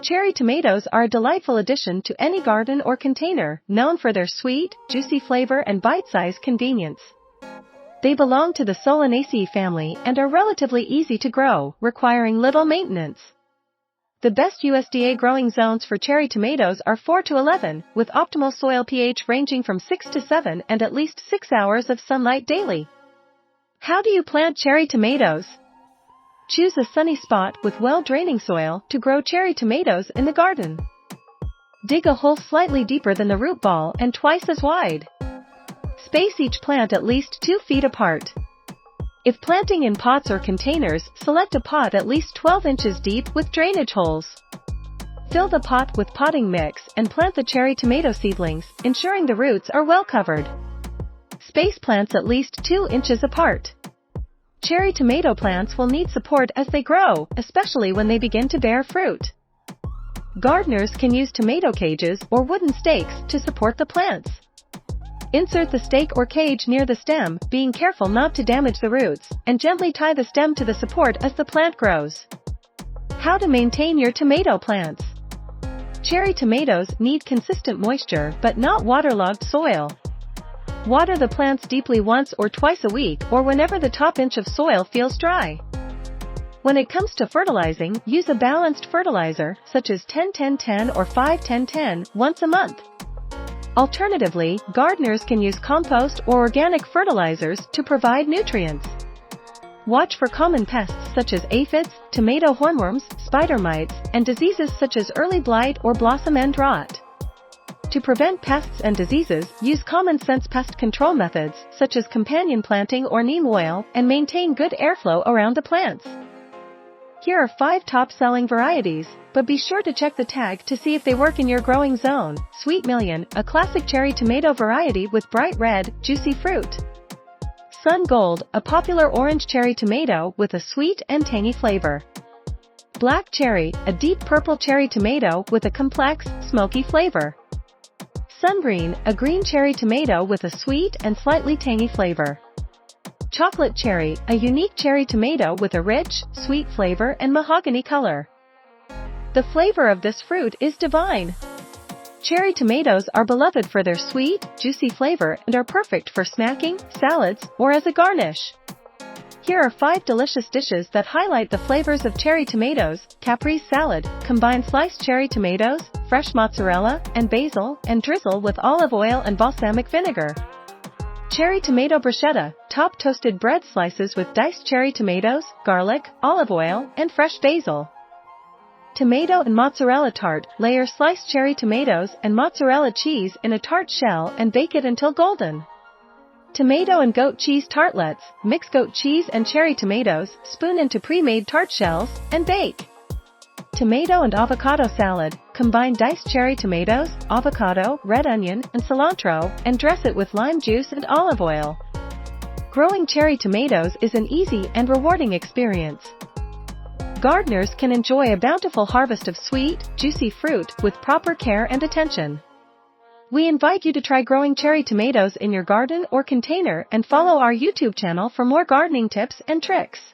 Cherry tomatoes are a delightful addition to any garden or container, known for their sweet, juicy flavor and bite-sized convenience. They belong to the Solanaceae family and are relatively easy to grow, requiring little maintenance. The best USDA growing zones for cherry tomatoes are 4 to 11, with optimal soil pH ranging from 6 to 7 and at least 6 hours of sunlight daily. How do you plant cherry tomatoes? Choose a sunny spot with well-draining soil to grow cherry tomatoes in the garden. Dig a hole slightly deeper than the root ball and twice as wide. Space each plant at least 2 feet apart. If planting in pots or containers, select a pot at least 12 inches deep with drainage holes. Fill the pot with potting mix and plant the cherry tomato seedlings, ensuring the roots are well covered. Space plants at least 2 inches apart. Cherry tomato plants will need support as they grow, especially when they begin to bear fruit. Gardeners can use tomato cages or wooden stakes to support the plants. Insert the stake or cage near the stem, being careful not to damage the roots, and gently tie the stem to the support as the plant grows. How to maintain your tomato plants? Cherry tomatoes need consistent moisture but not waterlogged soil. Water the plants deeply once or twice a week or whenever the top inch of soil feels dry. When it comes to fertilizing, use a balanced fertilizer, such as 10-10-10 or 5-10-10, once a month. Alternatively, gardeners can use compost or organic fertilizers to provide nutrients. Watch for common pests such as aphids, tomato hornworms, spider mites, and diseases such as early blight or blossom end rot. To prevent pests and diseases, use common-sense pest control methods, such as companion planting or neem oil, and maintain good airflow around the plants. Here are 5 top-selling varieties, but be sure to check the tag to see if they work in your growing zone. Sweet Million, a classic cherry tomato variety with bright red, juicy fruit. Sun Gold, a popular orange cherry tomato with a sweet and tangy flavor. Black Cherry, a deep purple cherry tomato with a complex, smoky flavor. Sungreen, a green cherry tomato with a sweet and slightly tangy flavor. Chocolate Cherry, a unique cherry tomato with a rich, sweet flavor and mahogany color. The flavor of this fruit is divine. Cherry tomatoes are beloved for their sweet, juicy flavor and are perfect for snacking, salads, or as a garnish. Here are 5 delicious dishes that highlight the flavors of cherry tomatoes. Caprese salad, combine sliced cherry tomatoes, fresh mozzarella, and basil, and drizzle with olive oil and balsamic vinegar. Cherry tomato bruschetta, top toasted bread slices with diced cherry tomatoes, garlic, olive oil, and fresh basil. Tomato and mozzarella tart, layer sliced cherry tomatoes and mozzarella cheese in a tart shell and bake it until golden. Tomato and goat cheese tartlets, mix goat cheese and cherry tomatoes, spoon into pre-made tart shells, and bake. Tomato and avocado salad, combine diced cherry tomatoes, avocado, red onion, and cilantro, and dress it with lime juice and olive oil. Growing cherry tomatoes is an easy and rewarding experience. Gardeners can enjoy a bountiful harvest of sweet, juicy fruit with proper care and attention. We invite you to try growing cherry tomatoes in your garden or container and follow our YouTube channel for more gardening tips and tricks.